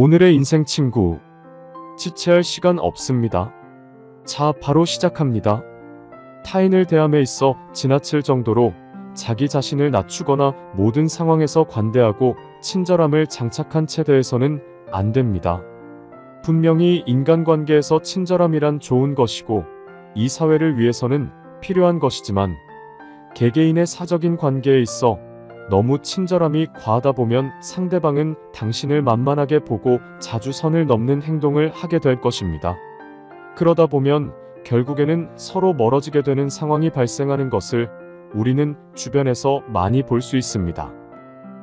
오늘의 인생 친구, 지체할 시간 없습니다. 자, 바로 시작합니다. 타인을 대함에 있어 지나칠 정도로 자기 자신을 낮추거나 모든 상황에서 관대하고 친절함을 장착한 채 대해서는 안 됩니다. 분명히 인간관계에서 친절함이란 좋은 것이고 이 사회를 위해서는 필요한 것이지만 개개인의 사적인 관계에 있어 너무 친절함이 과하다 보면 상대방은 당신을 만만하게 보고 자주 선을 넘는 행동을 하게 될 것입니다. 그러다 보면 결국에는 서로 멀어지게 되는 상황이 발생하는 것을 우리는 주변에서 많이 볼 수 있습니다.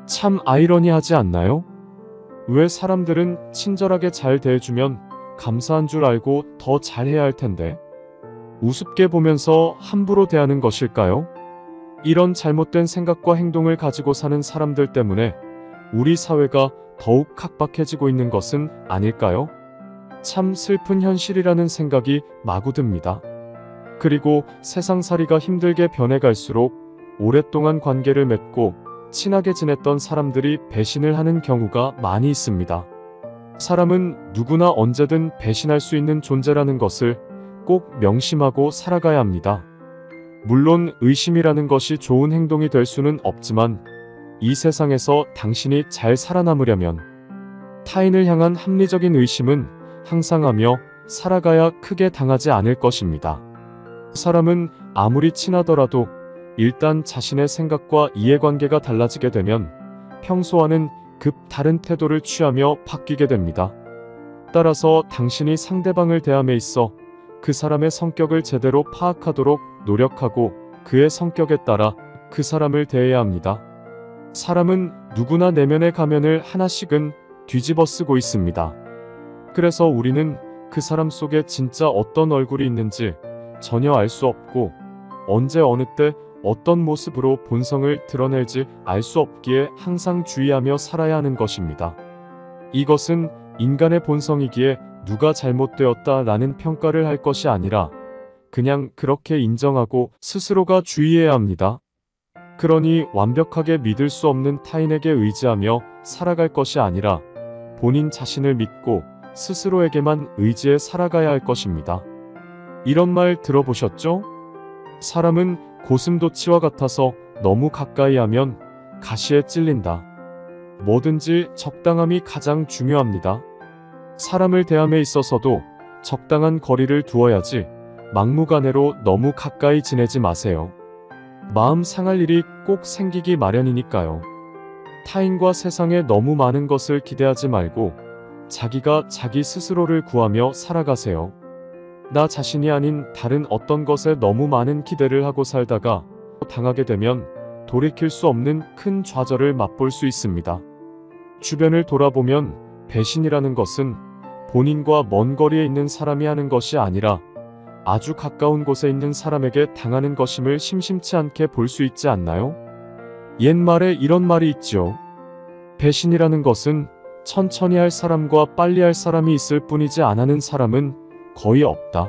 참 아이러니하지 않나요? 왜 사람들은 친절하게 잘 대해주면 감사한 줄 알고 더 잘해야 할 텐데 우습게 보면서 함부로 대하는 것일까요? 이런 잘못된 생각과 행동을 가지고 사는 사람들 때문에 우리 사회가 더욱 각박해지고 있는 것은 아닐까요? 참 슬픈 현실이라는 생각이 마구 듭니다. 그리고 세상살이가 힘들게 변해갈수록 오랫동안 관계를 맺고 친하게 지냈던 사람들이 배신을 하는 경우가 많이 있습니다. 사람은 누구나 언제든 배신할 수 있는 존재라는 것을 꼭 명심하고 살아가야 합니다. 물론 의심이라는 것이 좋은 행동이 될 수는 없지만 이 세상에서 당신이 잘 살아남으려면 타인을 향한 합리적인 의심은 항상 하며 살아가야 크게 당하지 않을 것입니다. 사람은 아무리 친하더라도 일단 자신의 생각과 이해관계가 달라지게 되면 평소와는 급 다른 태도를 취하며 바뀌게 됩니다. 따라서 당신이 상대방을 대함에 있어 그 사람의 성격을 제대로 파악하도록 노력하고 그의 성격에 따라 그 사람을 대해야 합니다. 사람은 누구나 내면의 가면을 하나씩은 뒤집어 쓰고 있습니다. 그래서 우리는 그 사람 속에 진짜 어떤 얼굴이 있는지 전혀 알 수 없고 언제 어느 때 어떤 모습으로 본성을 드러낼지 알 수 없기에 항상 주의하며 살아야 하는 것입니다. 이것은 인간의 본성이기에 누가 잘못되었다라는 평가를 할 것이 아니라 그냥 그렇게 인정하고 스스로가 주의해야 합니다. 그러니 완벽하게 믿을 수 없는 타인에게 의지하며 살아갈 것이 아니라 본인 자신을 믿고 스스로에게만 의지해 살아가야 할 것입니다. 이런 말 들어보셨죠? 사람은 고슴도치와 같아서 너무 가까이 하면 가시에 찔린다. 뭐든지 적당함이 가장 중요합니다. 사람을 대함에 있어서도 적당한 거리를 두어야지 막무가내로 너무 가까이 지내지 마세요. 마음 상할 일이 꼭 생기기 마련이니까요. 타인과 세상에 너무 많은 것을 기대하지 말고 자기가 자기 스스로를 구하며 살아가세요. 나 자신이 아닌 다른 어떤 것에 너무 많은 기대를 하고 살다가 당하게 되면 돌이킬 수 없는 큰 좌절을 맛볼 수 있습니다. 주변을 돌아보면 배신이라는 것은 본인과 먼 거리에 있는 사람이 하는 것이 아니라 아주 가까운 곳에 있는 사람에게 당하는 것임을 심심치 않게 볼 수 있지 않나요? 옛말에 이런 말이 있죠. 배신이라는 것은 천천히 할 사람과 빨리 할 사람이 있을 뿐이지 안 하는 사람은 거의 없다.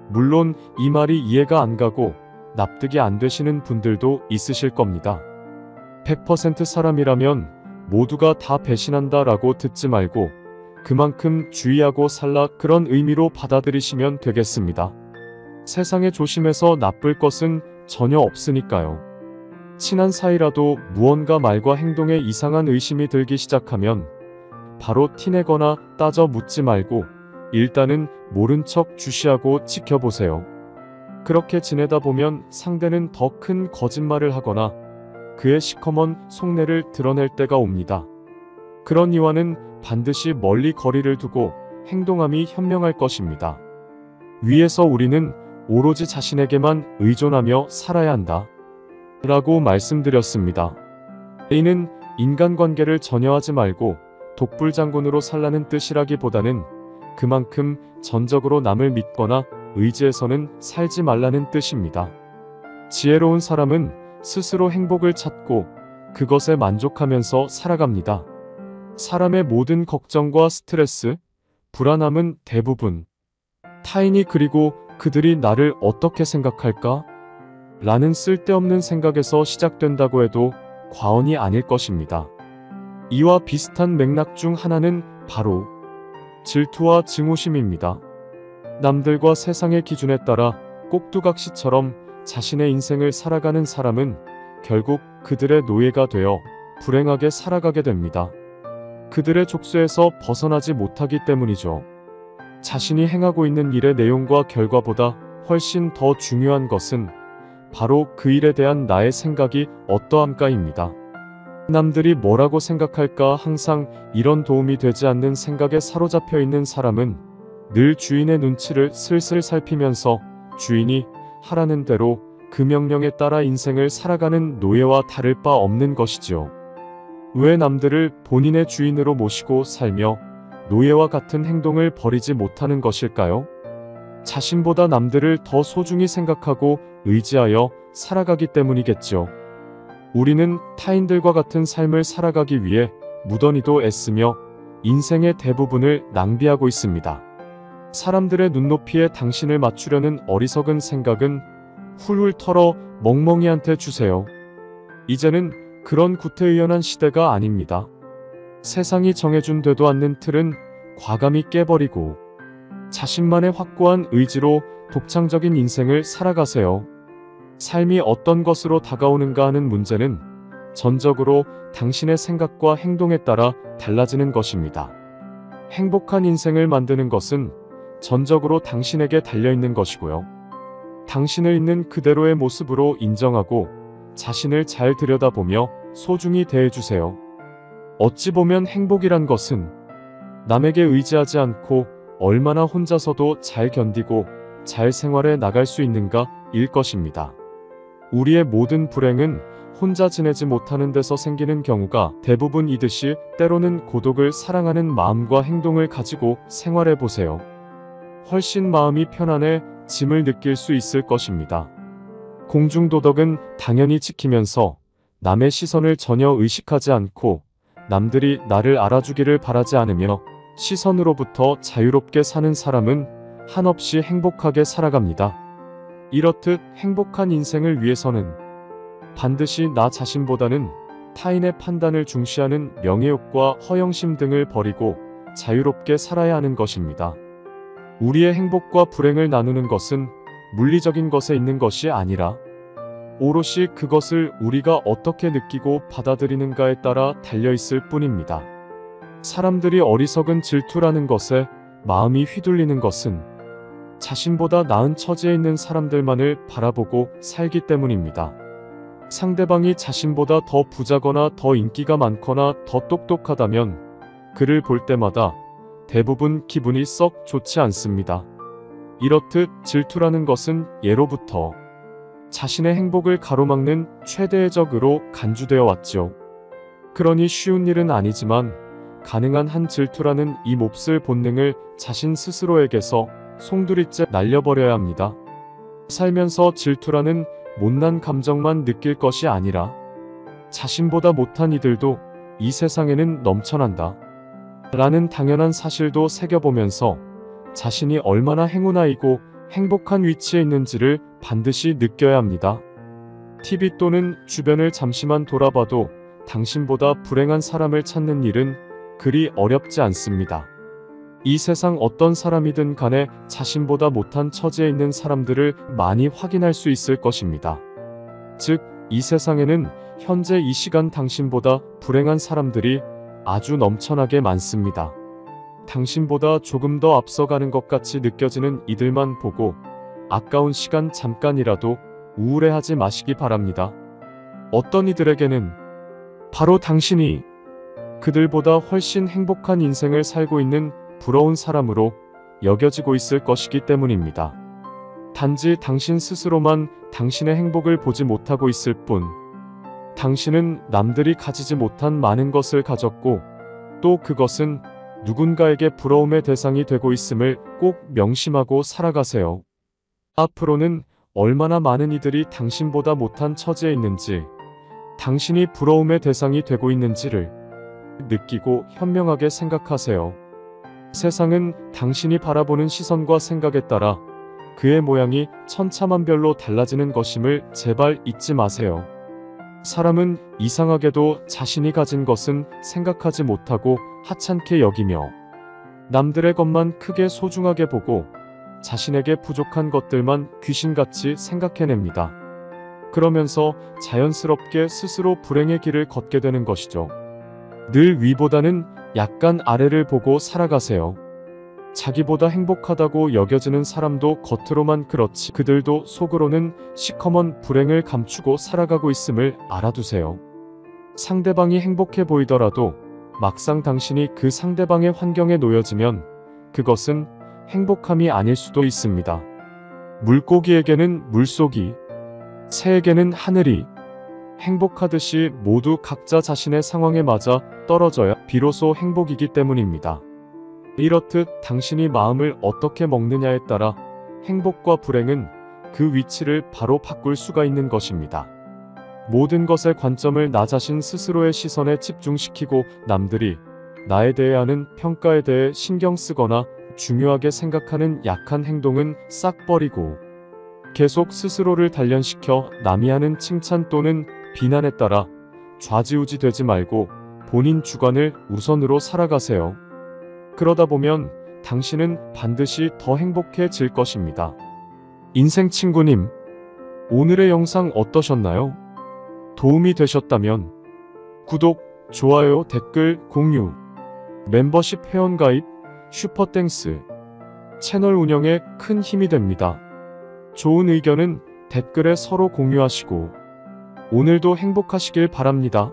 물론 이 말이 이해가 안 가고 납득이 안 되시는 분들도 있으실 겁니다. 100% 사람이라면 모두가 다 배신한다 라고 듣지 말고 그만큼 주의하고 살라 그런 의미로 받아들이시면 되겠습니다. 세상에 조심해서 나쁠 것은 전혀 없으니까요. 친한 사이라도 무언가 말과 행동에 이상한 의심이 들기 시작하면 바로 티내거나 따져 묻지 말고 일단은 모른 척 주시하고 지켜보세요. 그렇게 지내다 보면 상대는 더 큰 거짓말을 하거나 그의 시커먼 속내를 드러낼 때가 옵니다. 그런 이와는 반드시 멀리 거리를 두고 행동함이 현명할 것입니다. 위에서 우리는 오로지 자신에게만 의존하며 살아야 한다. 라고 말씀드렸습니다. 이는 인간관계를 전혀 하지 말고 독불장군으로 살라는 뜻이라기보다는 그만큼 전적으로 남을 믿거나 의지해서는 살지 말라는 뜻입니다. 지혜로운 사람은 스스로 행복을 찾고 그것에 만족하면서 살아갑니다. 사람의 모든 걱정과 스트레스, 불안함은 대부분 타인이 그리고 그들이 나를 어떻게 생각할까? 라는 쓸데없는 생각에서 시작된다고 해도 과언이 아닐 것입니다. 이와 비슷한 맥락 중 하나는 바로 질투와 증오심입니다. 남들과 세상의 기준에 따라 꼭두각시처럼 자신의 인생을 살아가는 사람은 결국 그들의 노예가 되어 불행하게 살아가게 됩니다. 그들의 족쇄에서 벗어나지 못하기 때문이죠. 자신이 행하고 있는 일의 내용과 결과보다 훨씬 더 중요한 것은 바로 그 일에 대한 나의 생각이 어떠함까입니다. 남들이 뭐라고 생각할까 항상 이런 도움이 되지 않는 생각에 사로잡혀 있는 사람은 늘 주인의 눈치를 슬슬 살피면서 주인이 하라는 대로 그 명령에 따라 인생을 살아가는 노예와 다를 바 없는 것이지요. 왜 남들을 본인의 주인으로 모시고 살며 노예와 같은 행동을 벌이지 못하는 것일까요? 자신보다 남들을 더 소중히 생각하고 의지하여 살아가기 때문이겠죠. 우리는 타인들과 같은 삶을 살아가기 위해 무던히도 애쓰며 인생의 대부분을 낭비하고 있습니다. 사람들의 눈높이에 당신을 맞추려는 어리석은 생각은 훌훌 털어 멍멍이한테 주세요. 이제는 그런 구태의연한 시대가 아닙니다. 세상이 정해준 되도 않는 틀은 과감히 깨버리고 자신만의 확고한 의지로 독창적인 인생을 살아가세요. 삶이 어떤 것으로 다가오는가 하는 문제는 전적으로 당신의 생각과 행동에 따라 달라지는 것입니다. 행복한 인생을 만드는 것은 전적으로 당신에게 달려있는 것이고요. 당신을 있는 그대로의 모습으로 인정하고 자신을 잘 들여다보며 소중히 대해주세요. 어찌 보면 행복이란 것은 남에게 의지하지 않고 얼마나 혼자서도 잘 견디고 잘 생활해 나갈 수 있는가 일 것입니다. 우리의 모든 불행은 혼자 지내지 못하는 데서 생기는 경우가 대부분이듯이 때로는 고독을 사랑하는 마음과 행동을 가지고 생활해 보세요. 훨씬 마음이 편안해 짐을 느낄 수 있을 것입니다. 공중도덕은 당연히 지키면서 남의 시선을 전혀 의식하지 않고 남들이 나를 알아주기를 바라지 않으며 시선으로부터 자유롭게 사는 사람은 한없이 행복하게 살아갑니다. 이렇듯 행복한 인생을 위해서는 반드시 나 자신보다는 타인의 판단을 중시하는 명예욕과 허영심 등을 버리고 자유롭게 살아야 하는 것입니다. 우리의 행복과 불행을 나누는 것은 물리적인 것에 있는 것이 아니라 오롯이 그것을 우리가 어떻게 느끼고 받아들이는가에 따라 달려있을 뿐입니다. 사람들이 어리석은 질투라는 것에 마음이 휘둘리는 것은 자신보다 나은 처지에 있는 사람들만을 바라보고 살기 때문입니다. 상대방이 자신보다 더 부자거나 더 인기가 많거나 더 똑똑하다면 그를 볼 때마다 대부분 기분이 썩 좋지 않습니다. 이렇듯 질투라는 것은 예로부터 자신의 행복을 가로막는 최대의 적으로 간주되어 왔죠. 그러니 쉬운 일은 아니지만 가능한 한 질투라는 이 몹쓸 본능을 자신 스스로에게서 송두리째 날려버려야 합니다. 살면서 질투라는 못난 감정만 느낄 것이 아니라 자신보다 못한 이들도 이 세상에는 넘쳐난다 라는 당연한 사실도 새겨보면서 자신이 얼마나 행운아이고 행복한 위치에 있는지를 반드시 느껴야 합니다. TV 또는 주변을 잠시만 돌아봐도 당신보다 불행한 사람을 찾는 일은 그리 어렵지 않습니다. 이 세상 어떤 사람이든 간에 자신보다 못한 처지에 있는 사람들을 많이 확인할 수 있을 것입니다. 즉, 이 세상에는 현재 이 시간 당신보다 불행한 사람들이 아주 넘쳐나게 많습니다. 당신보다 조금 더 앞서가는 것 같이 느껴지는 이들만 보고 아까운 시간 잠깐이라도 우울해하지 마시기 바랍니다. 어떤 이들에게는 바로 당신이 그들보다 훨씬 행복한 인생을 살고 있는 부러운 사람으로 여겨지고 있을 것이기 때문입니다. 단지 당신 스스로만 당신의 행복을 보지 못하고 있을 뿐, 당신은 남들이 가지지 못한 많은 것을 가졌고 또 그것은 누군가에게 부러움의 대상이 되고 있음을 꼭 명심하고 살아가세요. 앞으로는 얼마나 많은 이들이 당신보다 못한 처지에 있는지, 당신이 부러움의 대상이 되고 있는지를 느끼고 현명하게 생각하세요. 세상은 당신이 바라보는 시선과 생각에 따라 그의 모양이 천차만별로 달라지는 것임을 제발 잊지 마세요. 사람은 이상하게도 자신이 가진 것은 생각하지 못하고 하찮게 여기며 남들의 것만 크게 소중하게 보고 자신에게 부족한 것들만 귀신같이 생각해냅니다. 그러면서 자연스럽게 스스로 불행의 길을 걷게 되는 것이죠. 늘 위보다는 약간 아래를 보고 살아가세요. 자기보다 행복하다고 여겨지는 사람도 겉으로만 그렇지 그들도 속으로는 시커먼 불행을 감추고 살아가고 있음을 알아두세요. 상대방이 행복해 보이더라도 막상 당신이 그 상대방의 환경에 놓여지면 그것은 행복함이 아닐 수도 있습니다. 물고기에게는 물속이, 새에게는 하늘이 행복하듯이 모두 각자 자신의 상황에 맞아 떨어져야 비로소 행복이기 때문입니다. 이렇듯 당신이 마음을 어떻게 먹느냐에 따라 행복과 불행은 그 위치를 바로 바꿀 수가 있는 것입니다. 모든 것의 관점을 나 자신 스스로의 시선에 집중시키고 남들이 나에 대해 하는 평가에 대해 신경 쓰거나 중요하게 생각하는 약한 행동은 싹 버리고 계속 스스로를 단련시켜 남이 하는 칭찬 또는 비난에 따라 좌지우지 되지 말고 본인 주관을 우선으로 살아가세요. 그러다 보면 당신은 반드시 더 행복해질 것입니다. 인생 친구님, 오늘의 영상 어떠셨나요? 도움이 되셨다면 구독, 좋아요, 댓글, 공유, 멤버십 회원가입, 슈퍼땡스, 채널 운영에 큰 힘이 됩니다. 좋은 의견은 댓글에 서로 공유하시고 오늘도 행복하시길 바랍니다.